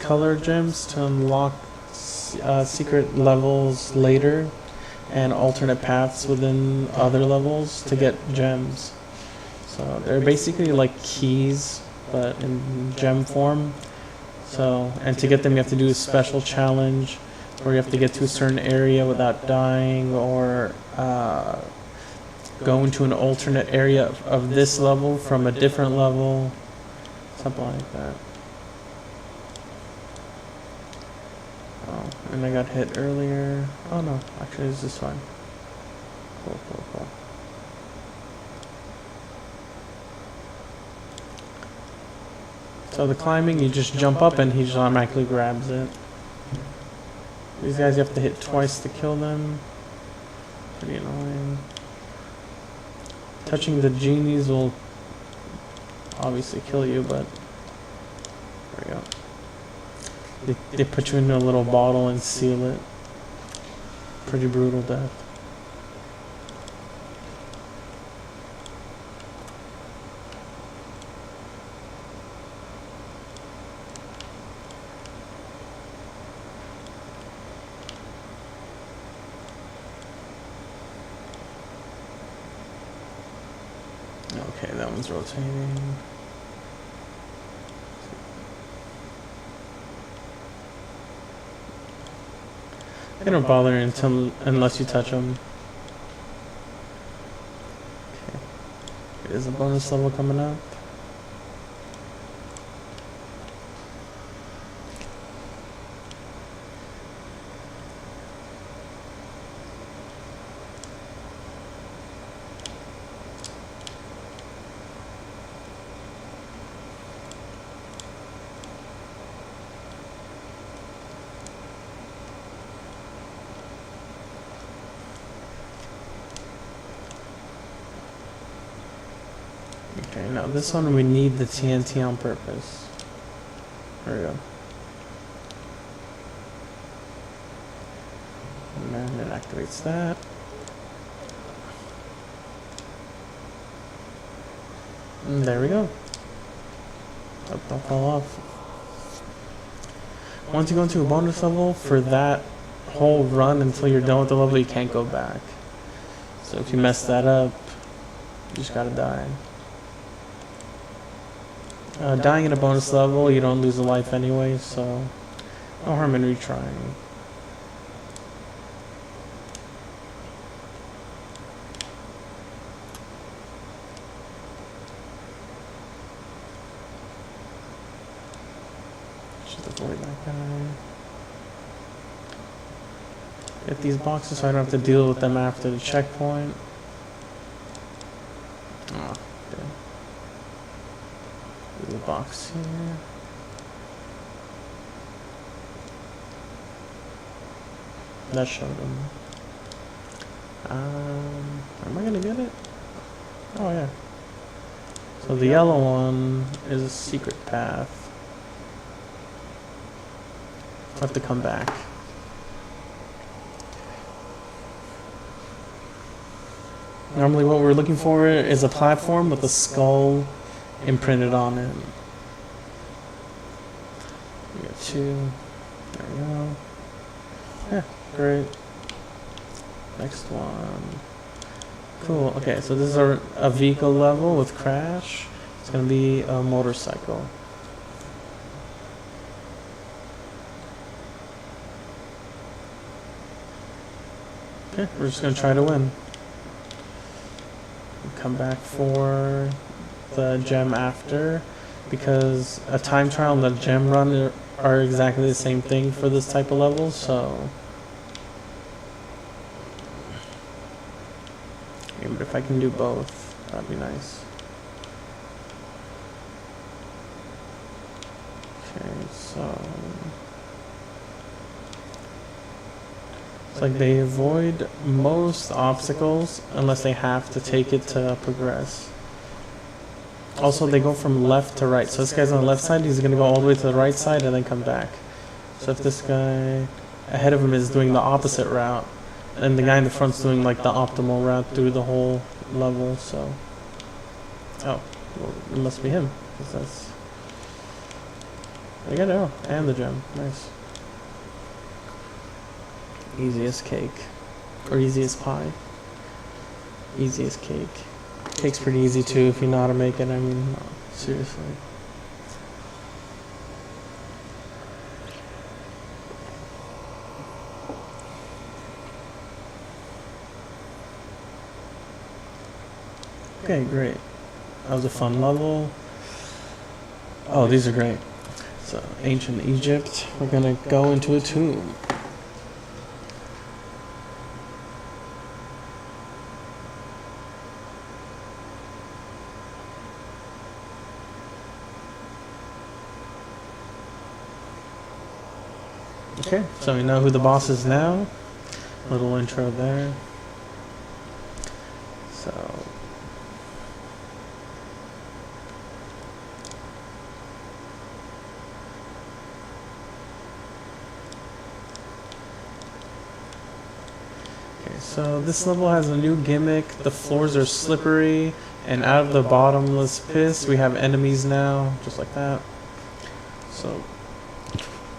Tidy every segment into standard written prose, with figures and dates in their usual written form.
color gems to unlock secret levels later and alternate paths within other levels to get gems. So they're basically like keys, but in gem form. So, and to get them you have to do a special challenge where you have to get to a certain area without dying, or go into an alternate area of this level from a different level, something like that. Oh, and I got hit earlier. Oh no, actually this is fine. Cool, cool, cool. So the climbing, you just jump up and he just automatically grabs it. These guys you have to hit twice to kill them. Pretty annoying. Touching the genies will obviously kill you, but there we go. They put you in a little bottle and seal it. Pretty brutal death. Okay, that one's rotating. They don't bother unless you touch them. Okay. There's a bonus level coming up. Okay, now this one we need the TNT on purpose. There we go. And then it activates that. And there we go. Don't fall off. Once you go into a bonus level, for that whole run until you're done with the level, you can't go back. So if you mess that up, you just gotta die. Dying in a bonus level, you don't lose a life anyway, so no harm in retrying. Just avoid that guy. Get these boxes so I don't have to deal with them after the checkpoint. Oh, okay. There's a box here. That showed him. Am I gonna get it? Oh yeah. So the yellow one is a secret path. I have to come back. Normally what we're looking for is a platform with a skull imprinted on it. We got two. There we go. Yeah, great. Next one. Cool. Okay, so this is a vehicle level with crash. It's gonna be a motorcycle. Okay, we're just gonna try to win. Come back for the gem after, because a time trial and the gem run are exactly the same thing for this type of level, so yeah, but if I can do both, that'd be nice. Okay, so it's like they avoid most obstacles unless they have to take it to progress. Also, they go from left to right. So this guy's on the left side, he's going to go all the way to the right side and then come back. So if this guy ahead of him is doing the opposite route, and the guy in the front's doing like the optimal route through the whole level, so... Oh, well, it must be him. 'Cause that's... I got it. Oh, and the gem. Nice. Easiest cake. Or easiest pie. Easiest cake. Cake's pretty easy too if you know how to make it. I mean, no, seriously. Okay, great. That was a fun level. Oh, these are great. So, ancient Egypt. We're gonna go into a tomb. Okay, so we know who the boss is now. Little intro there. So. Okay, so this level has a new gimmick. The floors are slippery, and out of the bottomless pit, we have enemies now, just like that. So.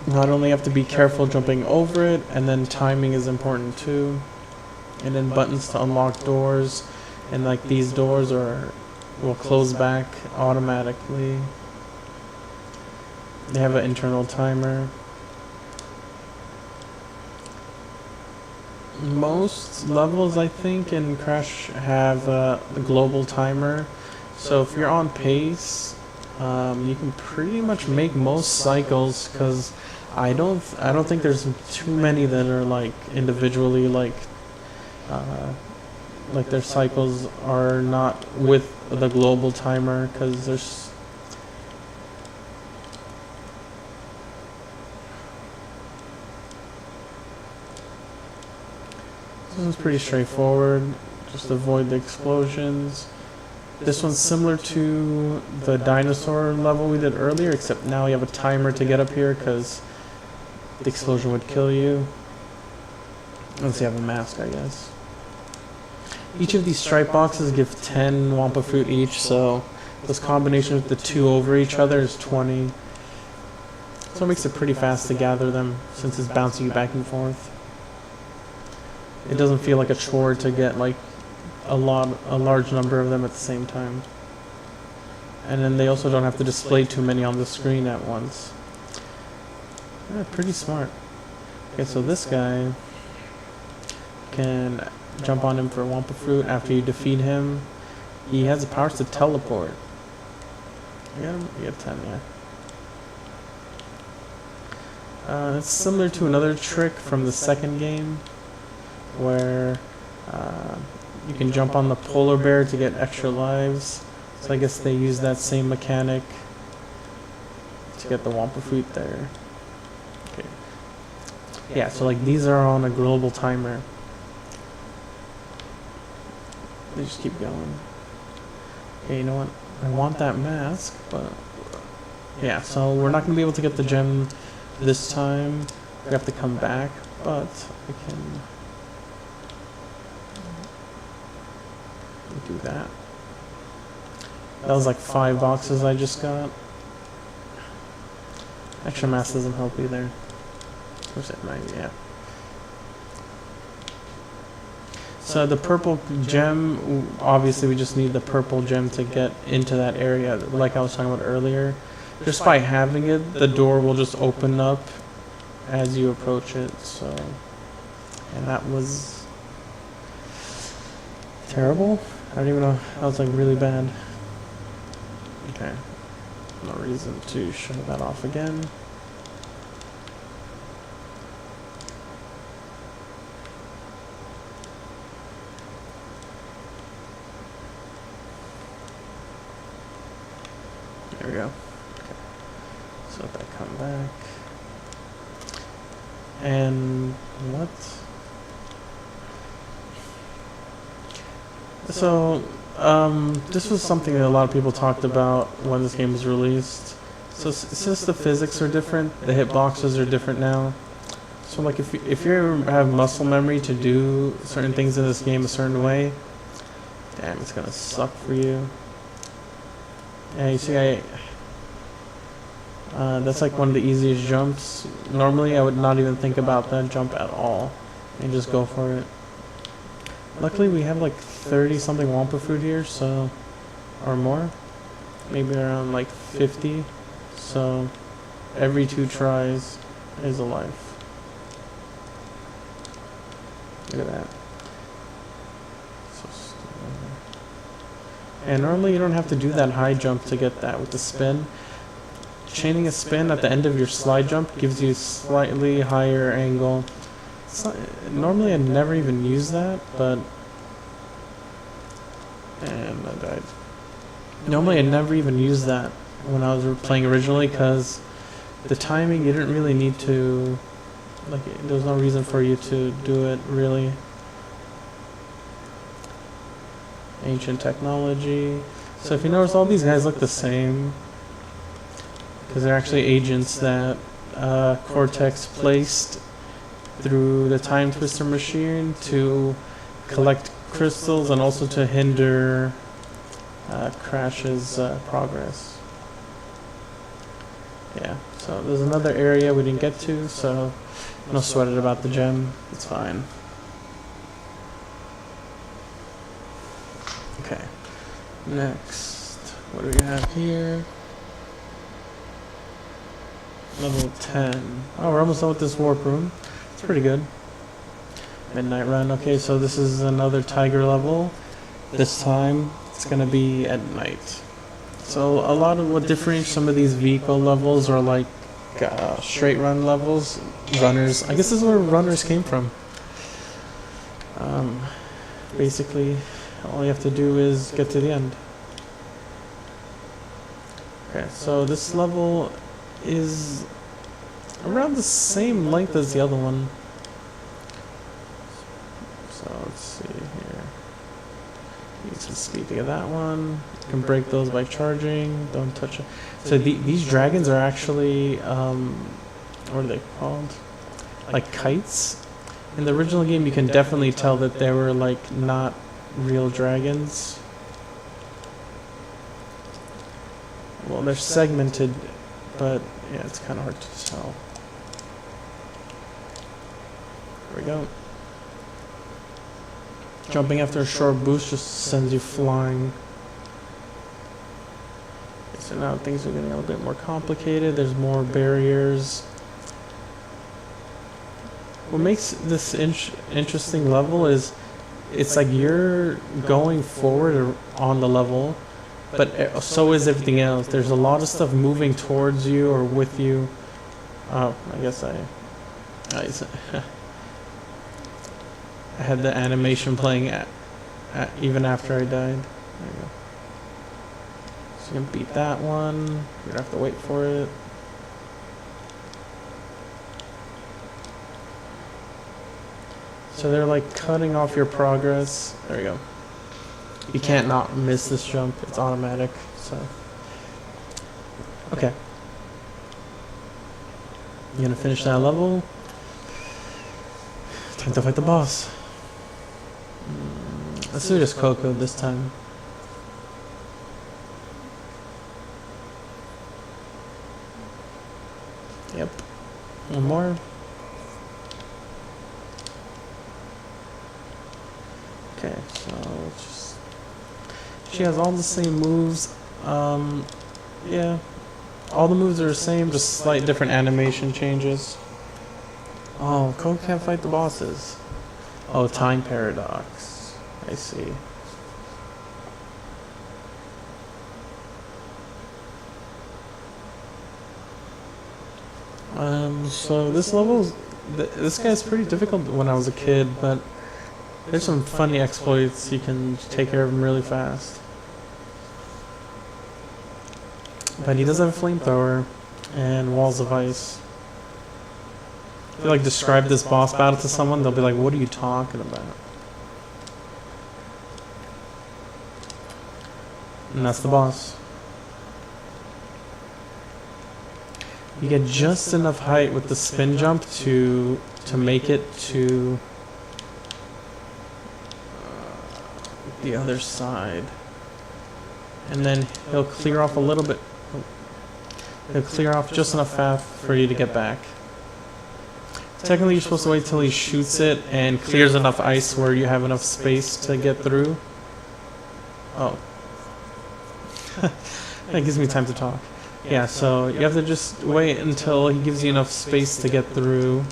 Not only have to be careful jumping over it, and then timing is important too. And then buttons to unlock doors, and like these doors will close back automatically. They have an internal timer. Most levels, I think, in Crash have a global timer. So if you're on pace, you can pretty much make most cycles, because I don't think there's too many that are like individually like their cycles are not with the global timer, because there's this one's pretty straightforward. Just avoid the explosions. This one's similar to the dinosaur level we did earlier, except now you have a timer to get up here because the explosion would kill you. Unless you have a mask, I guess. Each of these stripe boxes give 10 Wampa fruit each, so this combination with the 2 over each other is 20. So it makes it pretty fast to gather them, since it's bouncing you back and forth. It doesn't feel like a chore to get like a large number of them at the same time. And then they also don't have to display too many on the screen at once. Yeah, pretty smart. Okay, so this guy can jump on him for Wampa fruit after you defeat him. He has the powers to teleport. You got him? You get 10, yeah. It's similar to another trick from the second game, where you can jump on the polar bear to get extra lives. So I guess they use that same mechanic to get the Wampa fruit there. Okay. Yeah, so like these are on a global timer. They just keep going. Okay, you know what? I want that mask, but yeah, so we're not going to be able to get the gem this time. We have to come back, but we can do that. That was like 5 boxes I just got. Extra mass doesn't help either. Where's it? 90, yeah. So the purple gem, obviously we just need the purple gem to get into that area, like I was talking about earlier. Just by having it, the door will just open up as you approach it, so... And that was... terrible? I don't even know, that was like really bad. Okay, no reason to show that off again. There we go. Okay. So let that come back. And what? So, this was something that a lot of people talked about when this game was released. So since the physics are different, the hitboxes are different now. So like if you have muscle memory to do certain things in this game a certain way, damn, it's gonna suck for you. Yeah, you see, That's like one of the easiest jumps. Normally I would not even think about that jump at all and just go for it. Luckily we have like 30 something Wampa fruit here, so, or more, maybe around like 50, so every 2 tries is a life. Look at that. And normally you don't have to do that high jump to get that with the spin. Chaining a spin at the end of your slide jump gives you slightly higher angle. Normally I never even use that, but... And I died. Normally I never even use that when I was playing originally, because the timing, you didn't really need to... Like, there was no reason for you to do it, really. Ancient technology. So if you notice, all these guys look the same, because they're actually agents that Cortex placed through the Time Twister machine to collect crystals and also to hinder Crash's progress. Yeah, so there's another area we didn't get to, so no sweat it about the gem, it's fine. Okay, next, what do we have here? Level 10. Oh, we're almost done with this warp room. It's pretty good. Midnight Run. Okay, so this is another tiger level. This time, it's gonna be at night. So a lot of what differentiates some of these vehicle levels are like straight run levels. Runners. I guess this is where runners came from. Basically, all you have to do is get to the end. Okay, so this level is around the same length as the other one. So let's see here. Use the speed to get that one. You can break those by charging. Don't touch it. So these dragons are actually, what are they called? Like kites. In the original game, you can definitely tell that they were like not real dragons. Well, they're segmented, but yeah, it's kind of hard to tell. There we go. Jumping after a short boost just sends you flying. Okay, so now things are getting a little bit more complicated. There's more barriers. What makes this interesting level is it's like you're going forward on the level, but so is everything else. There's a lot of stuff moving towards you or with you. Oh, I guess I had the animation playing even after I died. There you go. So you can beat that one. You don't have to wait for it. So they're like cutting off your progress. There we go. You can't not miss this jump. It's automatic. So okay. You gonna finish that level? Time to fight the boss. Let's do just Coco this time. Yep. One more. Okay, so just... She has all the same moves. Yeah. All the moves are the same, just slight different animation changes. Oh, Coco can't fight the bosses. Oh, time paradox. I see. So this level, this guy's pretty difficult when I was a kid, but there's some funny exploits. You can take care of him really fast. But he does have a flamethrower and walls of ice. If you like describe this boss battle to someone, they'll be like, "What are you talking about?" And that's the boss. You get just enough height with the spin jump to make it to the other side, and then he'll clear off a little bit. He'll clear off just enough path for you to get back. Technically, you're supposed to wait till he shoots it and clears enough ice where you have enough space to get through. Oh. That gives me time to talk. Yeah, so you have to just wait until he gives you enough space to get through.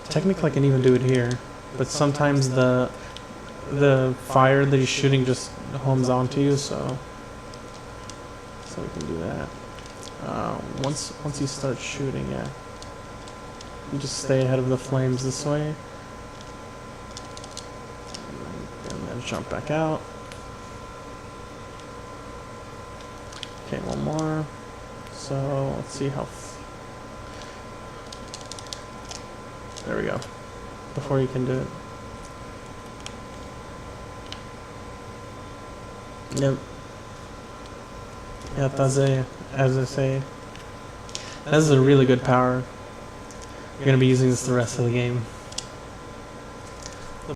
Technically, I can even do it here, but sometimes the fire that he's shooting just homes onto you, so we can do that. Once you start shooting, yeah, you just stay ahead of the flames this way, and then jump back out. Okay, one more. So let's see how. There we go. Before you can do it. Yep. Yeah, that's as I say. This is a really good power. You're gonna be using this the rest of the game.